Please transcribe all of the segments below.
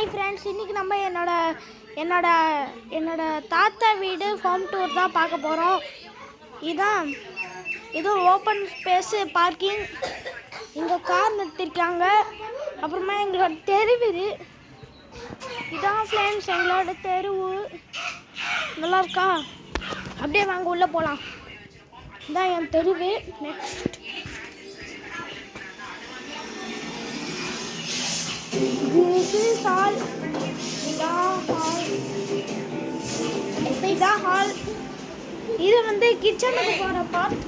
Hi friends, இன்றைக்கி நம்ம என்னோட தாத்தா வீடு ஹோம் டூர் தான் பார்க்க போகிறோம். இது ஓப்பன் ஸ்பேஸு பார்க்கிங். இங்கே கார் நிறுத்திருக்காங்க. அப்புறமா எங்களோட தெருவு இதான் ஃப்ரெண்ட்ஸ், எங்களோட தெருவு நல்லா இருக்கா? அப்படியே வாங்க உள்ளே போகலாம். இதான் என் தெருவு. நெக்ஸ்ட் இதான் ஹால். இது வந்து கிச்சனுக்கு போகிற பார்ட்.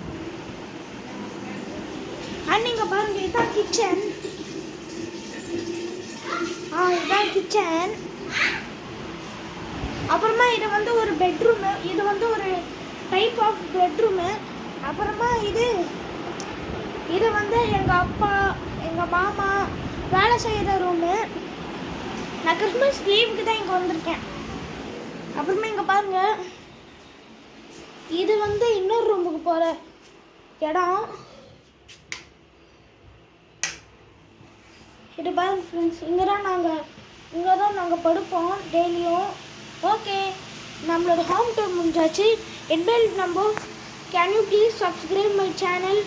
நீங்க பாருங்க, இதான் கிச்சன். இதுதான் கிச்சன். அப்புறமா இது வந்து ஒரு பெட்ரூமு. இது வந்து ஒரு டைப் ஆஃப் பெட்ரூமு. அப்புறமா இது வந்து எங்கள் அப்பா எங்கள் மாமா வேலை செய்கிற ரூமு. நான் கிறிஸ்மஸ் லீவுக்கு தான் இங்கே வந்திருக்கேன். அப்புறமா இங்கே பாருங்க, இது வந்து இன்னொரு ரூமுக்கு போகிற இடம். இது பாருங்க ஃப்ரெண்ட்ஸ், இங்கே தான் நாங்கள் படுப்போம் டெய்லியும். ஓகே, நம்மளோட ஹோம் டூர் முடிஞ்சாச்சு. எட்பெல் number, can you please subscribe my channel.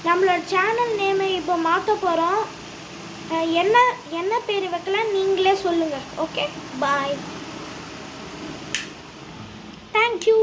நம்மளோட சேனல் நேமை இப்போ மாற்ற போகிறோம். என்ன பேர் வைக்கலாம் நீங்களே சொல்லுங்கள். Okay, bye. தேங்க்யூ.